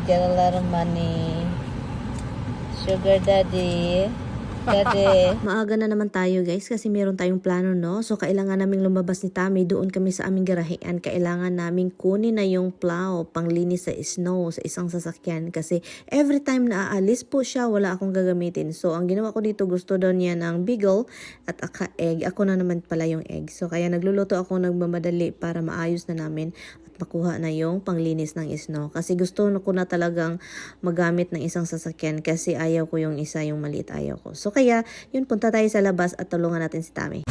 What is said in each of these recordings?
get a lot of money. Sugar daddy. Daddy. Maaga na naman tayo guys kasi meron tayong plano no. So kailangan naming lumabas ni Tami. Doon kami sa aming garahean. Kailangan naming kunin na yung plow panglinis sa snow sa isang sasakyan. Kasi every time na aalis po siya wala akong gagamitin. So ang ginawa ko dito gusto daw niya ng beagle at egg. Ako na naman pala yung egg. So kaya nagluluto ako nagmamadali para maayos na namin makuha na yung panglinis ng snow. Kasi gusto ko na talagang magamit ng isang sasakyan kasi ayaw ko yung isa, yung maliit ayaw ko. So kaya, yun, punta tayo sa labas at tulungan natin si Tami.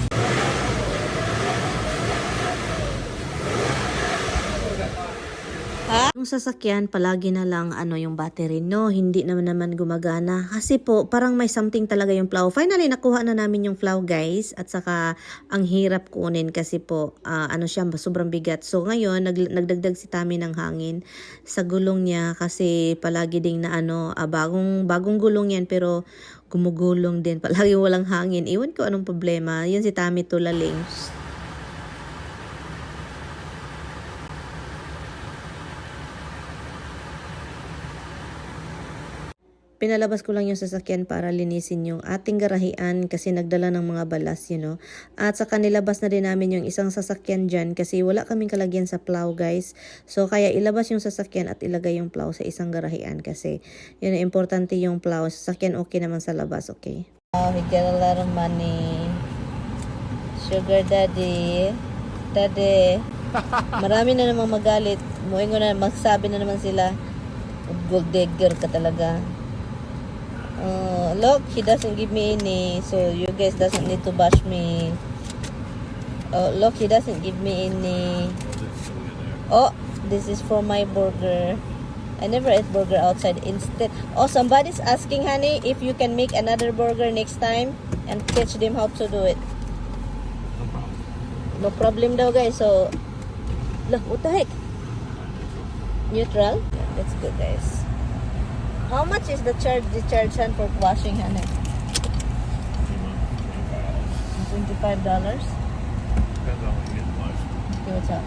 Yung sasakyan, palagi na lang yung battery, no? Hindi naman gumagana. Kasi po, parang may something talaga yung plow. Finally, nakuha na namin yung plow, guys. At saka, ang hirap kunin kasi po, siya, sobrang bigat. So, ngayon, nagdagdag si Tami ng hangin sa gulong niya. Kasi, palagi ding na bagong gulong yan. Pero, gumugulong din. Palagi walang hangin. Iwan ko anong problema. Yun si Tami tulaling. Pinalabas ko lang yung sasakyan para linisin yung ating garahian kasi nagdala ng mga balas, At saka nilabas na din namin yung isang sasakyan dyan kasi wala kaming kalagyan sa plow, guys. So, kaya ilabas yung sasakyan at ilagay yung plow sa isang garahian kasi yun, importante yung plow. Sasakyan okay naman sa labas, okay? We get a lot of money. Sugar daddy. Daddy. Marami na namang magalit. Muingo na, magsabi na naman sila. Gold digger ka talaga. Look, he doesn't give me any, so you guys doesn't need to bash me. Oh, look, he doesn't give me any. Oh, this is for my burger. I never ate burger outside. Instead, somebody's asking, honey, if you can make another burger next time and teach them how to do it. No problem daw, guys. So, look, what the heck? Neutral? Yeah, that's good, guys. How much is the detergent for washing, honey? $25? Depends on when you get washed. Okay, what's up?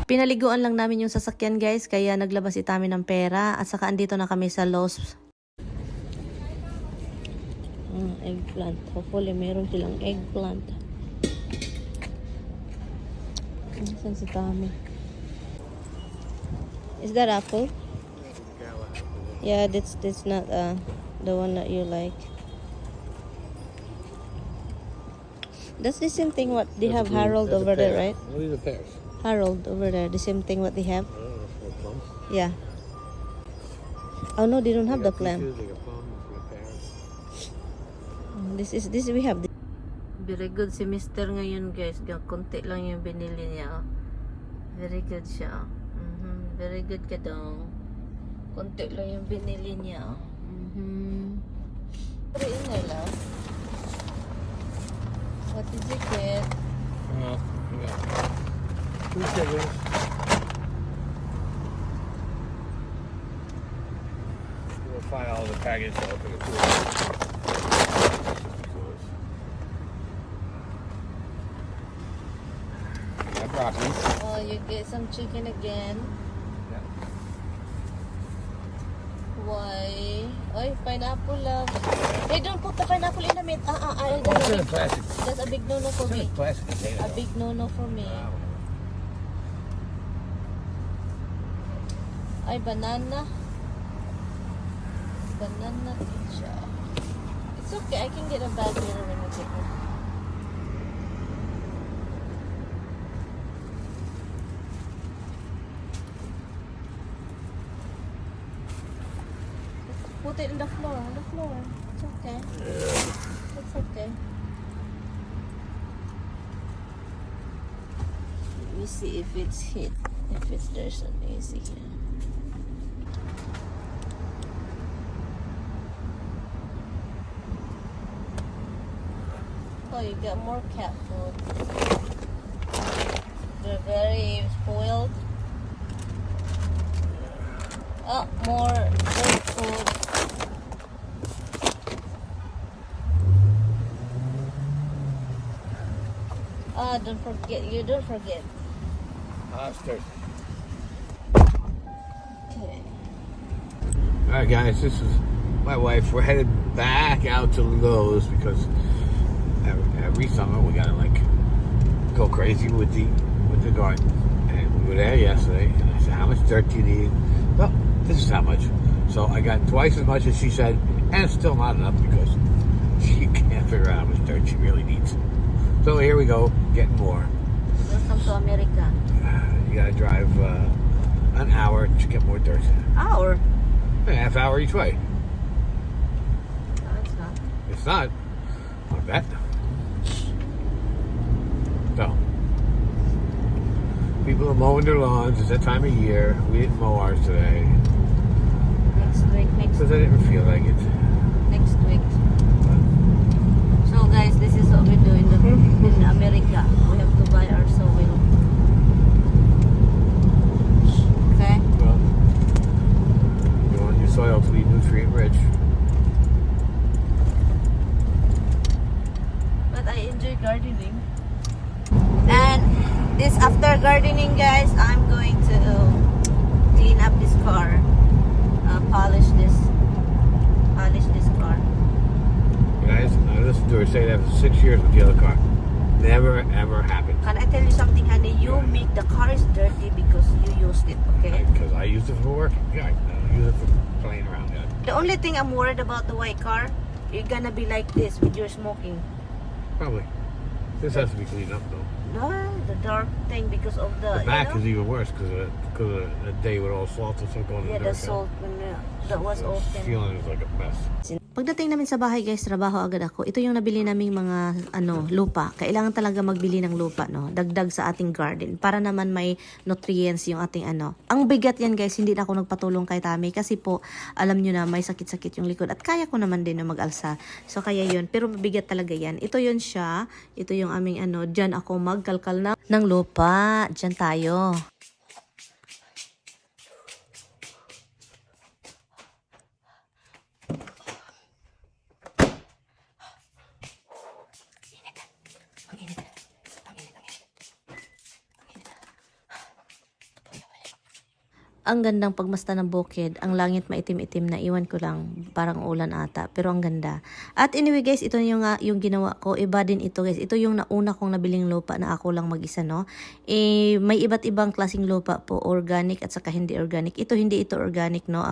Pinaliguan lang namin yung sasakyan, guys, kaya naglabas si Tami ng pera at saka andito na kami sa Lowe's. Eggplant. Hopefully, meron silang eggplant. Saan si Tami? Is that apple? Yeah, that's not the one that you like. That's the same thing what they have Harold over there, right? What are the pears? Harold over there, the same thing what they have. I don't know if they're plums. Yeah. Oh no, they don't have the plum. Like a plum with pears. This we have. Very good si Mr. ngayon, guys. Konti lang yung binili niya. Very good siya. Very good ka daw. Konti lang yung binili niya. Put it in there, love. What did you get? Yeah. 2 sugars. We'll find all the package stuff in the cooler. Got broccoli. Oh, you get some chicken again. Yeah. Why? Oy, pineapple, love. Hey, don't put the pineapple in the meat. I Oh, it's in a plastic. That's a big no-no for It's in me. a plastic container. A big no-no for me. Wow. Ay, banana. Banana pizza. It's okay. I can get a bag later when we take it. Put it in the floor. On the floor. It's okay. It's okay. Let me see if it's hit. If there's an AC here. Oh, you got more cat food. They're very spoiled. Oh, more bird food. Don't forget. You don't forget. Ostrich. Okay. All right, guys, this is my wife. We're headed back out to Lowe's because every summer we gotta like go crazy with the garden. And we were there yesterday, and I said, "How much dirt do you need?" Well, this is how much. So I got twice as much as she said, and it's still not enough because she can't figure out how much dirt she really needs. So here we go, getting more. Welcome to America. You gotta drive an hour to get more dirt. Hour? A half hour each way. No, it's not. It's not. I bet. So, people are mowing their lawns. It's that time of year. We didn't mow ours today Next week, because I didn't feel like it. next week. So guys, this is what we do in America. We have to buy our soil. Okay? Well, you want your soil to be nutrient rich. But I enjoy gardening. And this after gardening, guys, I'm going to clean up this car, polish this car. Guys, I listened to her say that for 6 years with the other car. Never ever happened. Can I tell you something, honey? You make the car is dirty because you used it, okay? Because I used it for work. Yeah, I use it for playing around. Yeah. The only thing I'm worried about the white car, you're gonna be like this with your smoking. Probably. This has to be cleaned up though. No, the dark thing because of the, The back you know? is even worse because of the day with all salt and stuff going in Yeah, the the dirt. salt when that was The often. ceiling is like a mess. Pagdating namin sa bahay guys, trabaho agad ako. Ito yung nabili naming mga lupa. Kailangan talaga magbili ng lupa, no? Dagdag sa ating garden para naman may nutrients yung ating Ang bigat yan guys, hindi na ako nagpatulong kay Tami kasi po alam nyo na may sakit-sakit yung likod at kaya ko naman din na mag-alsa. So kaya yun, pero mabigat talaga yan. Ito yun siya. Ito yung aming diyan ako magkalkal ng lupa. Diyan tayo. Ang gandang pagmasta ng bukid. Ang langit maitim-itim na, iwan ko lang, parang ulan ata, pero ang ganda. At anyway guys, ito yung ginawa ko. Iba din ito guys. Ito yung nauna kong nabiling lupa na ako lang mag-isa, no? May iba't ibang klaseng lupa po, organic at saka hindi organic. Ito hindi ito organic, no?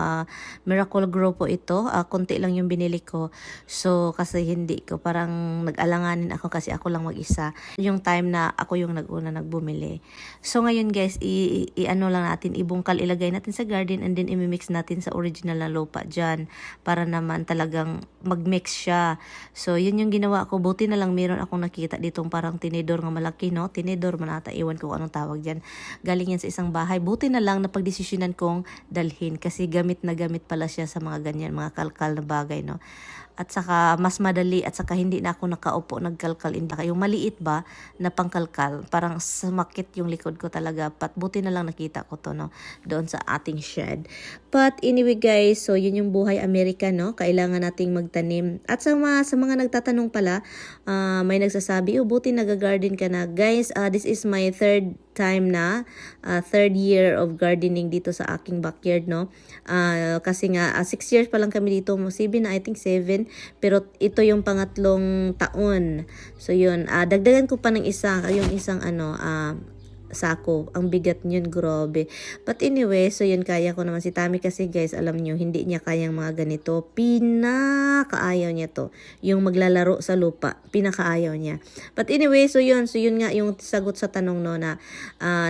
Miracle Grow po ito. Konti lang yung binili ko. So kasi hindi ko, parang nag-alanganin ako kasi ako lang mag-isa. Yung time na ako yung nag-una nagbumili. So ngayon guys, i-ano lang natin, ibungkal, ilagay natin sa garden and then imimix natin sa original na lupa dyan para naman talagang mag-mix siya. So yun yung ginawa ko. Buti na lang meron akong nakita ditong parang tinidor nga malaki, no? Tinidor manata, iwan ko anong tawag dyan. Galing yan sa isang bahay. Buti na lang na pagdesisyonan kong dalhin kasi gamit na gamit pala siya sa mga ganyan, mga kalkal na bagay, no? At saka mas madali at saka hindi na ako nakaupo nagkalkal. Yung maliit ba na pangkalkal, parang sumakit yung likod ko talaga. Buti na lang nakita ko to, no, doon sa ating shed. But anyway guys, so yun yung buhay Amerika, no? Kailangan nating magtanim. At sa mga nagtatanong pala, may nagsasabi, buti nag-garden ka na. Guys, this is my third time na, third year of gardening dito sa aking backyard, no? Kasi nga 6 years pa lang kami dito, 7 na, I think 7, pero ito yung pangatlong taon. So yun, dagdagan ko pa ng yung isang sako. Ang bigat niyon, grabe. But anyway, so yun, kaya ko naman si Tami kasi guys, alam nyo, hindi niya kayang mga ganito. Pinakaayaw niya to. Yung maglalaro sa lupa, pinakaayaw niya. But anyway, so yun nga yung sagot sa tanong, no, na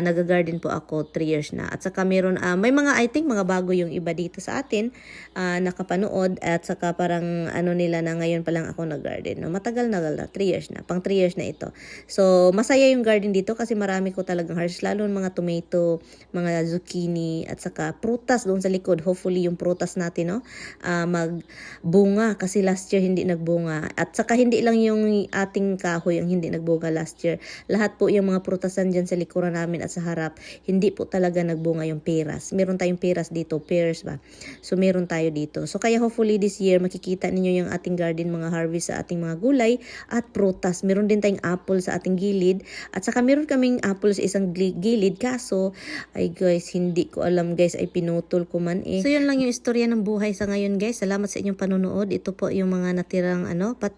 nag-garden po ako 3 years na. At saka meron, may mga, I think, mga bago yung iba dito sa atin, nakapanood, at saka parang nila na ngayon pa lang ako nag-garden. No? Matagal na, 3 years na. Pang 3 years na ito. So, masaya yung garden dito kasi marami ko talagang harvest, lalo mga tomato, mga zucchini, at saka prutas doon sa likod. Hopefully yung prutas natin, no, magbunga kasi last year hindi nagbunga. At saka hindi lang yung ating kahoy ang hindi nagbunga last year. Lahat po yung mga prutasan dyan sa likuran namin at sa harap, hindi po talaga nagbunga yung peras. Meron tayong peras dito, pears ba? So meron tayo dito. So kaya hopefully this year makikita ninyo yung ating garden, mga harvest sa ating mga gulay at prutas. Meron din tayong apple sa ating gilid. At saka meron kaming apple sa isang ng gilid. Kaso, ay guys, hindi ko alam guys, ay pinutol ko man eh. So yun lang yung istorya ng buhay sa ngayon guys. Salamat sa inyong panonood. Ito po yung mga natirang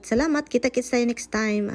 salamat. Kita-kits tayo next time.